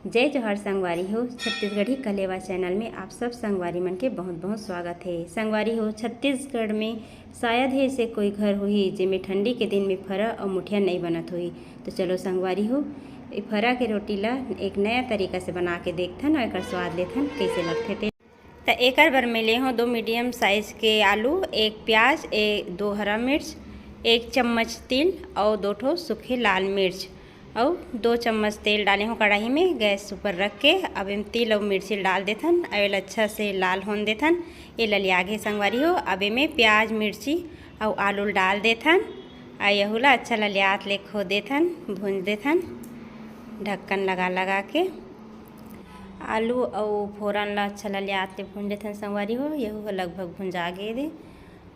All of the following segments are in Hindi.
जय जोहार संगवारी हो। छत्तीसगढ़ी कलेवा चैनल में आप सब संगवारी मन के बहुत बहुत स्वागत है। संगवारी हो, छत्तीसगढ़ में शायद ही ऐसे कोई घर होही जिसमें ठंडी के दिन में फरा और मुठिया नहीं बनत होही। तो चलो संगवारी हो, फरा के रोटी ला एक नया तरीका से बना के देखथन और एक स्वाद लेथन कैसे लगथे ते। तो एक बर में ले हो 2 मीडियम साइज़ के आलू, 1 प्याज, 2 हरा मिर्च, 1 चम्मच तिल और 2 ठो सूखे लाल मिर्च और 2 चम्मच तेल डाले हो कढ़ाई में। गैस ऊपर रख के अब इन तिल और मिर्ची डाल देथन और अच्छा से लाल होन देथन। ये ललिया गे संगवारी हो। अब में प्याज मिर्ची और आलू डाल देथन और यहूला अच्छा ललियात ले खो देथन, भूंज देथन ढक्कन लगा लगा के। आलू और फोरन ला अच्छा ललियात ले भूंज देथन संगवारी हो। यहू लगभग भुंजा गे दे।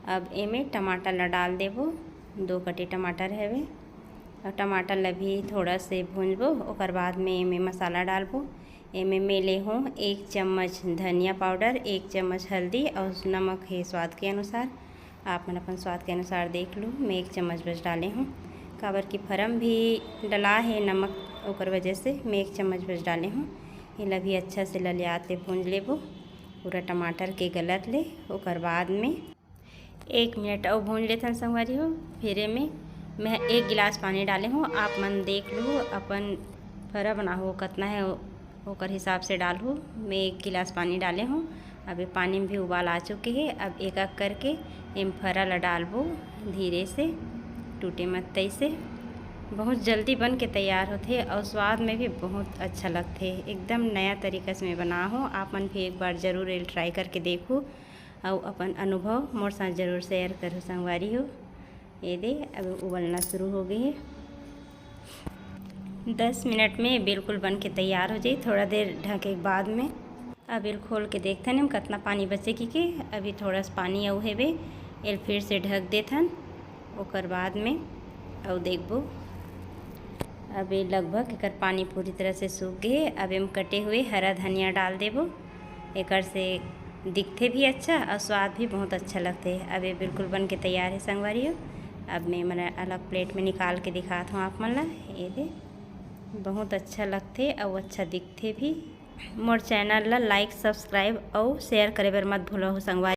अब एमे टमाटर ला डाल देबो, 2 कटी टमाटर हवे और टमाटर ला भी थोड़ा से भूंजबो। ओकर बाद में एमे मसाला डालबो। एमे मेले हूँ 1 चम्मच धनिया पाउडर, 1 चम्मच हल्दी और नमक है स्वाद के अनुसार। आप मन अपन स्वाद के अनुसार देख लो। मैं 1 चम्मच बस डाले हूँ, काबर की फरम भी डला है नमक, ओकर वजह से मैं 1 चम्मच बस डाले हूँ। ये भी अच्छा से ललियात ले भूंज लेबो पूरा टमाटर के गलत ले। ओकर बाद में 1 मिनट और भूंज लेथन संगवारी हो। फिर में मैं 1 गिलास पानी डाले हूँ। आप मन देख लो अपन फरा बना हो कितना है ओकर हिसाब से डालूँ। मैं 1 गिलास पानी डाले हूँ। अभी पानी में भी उबाल आ चुके हैं। अब एक एक करके एम फरा ला डालबो धीरे से, टूटे मत तैसे। बहुत जल्दी बन के तैयार होते और स्वाद में भी बहुत अच्छा लगते। एकदम नया तरीका से मैं बना हो। आप मन भी एक बार ज़रूर ट्राई करके देखो और अपन अनुभव मोर साथ ज़रूर शेयर करो संगवारी हो। ये दे अब उबलना शुरू हो गई है। 10 मिनट में बिल्कुल बन के तैयार हो जाए। थोड़ा देर ढके के बाद में अब इल खोल के देखथन हम कितना पानी बचेगी के। अभी थोड़ा सा पानी और है बे, इल फिर से ढक देथन। ओकर बाद में और देखबो अभी लगभग एकर पानी पूरी तरह से सूख गए। अब हम कटे हुए हरा धनिया डाल देबो। एकर से दिखते भी अच्छा और स्वाद भी बहुत अच्छा लगते है। अब ये बिल्कुल बन के तैयार है संगवारी हो। अब मैं मैंने अलग प्लेट में निकाल के दिखाता हूँ आप मन ला। ये दे बहुत अच्छा लगते और अच्छा दिखते भी। मोर चैनल ला लाइक सब्सक्राइब और शेयर करे बर मत भूलो संगवारी।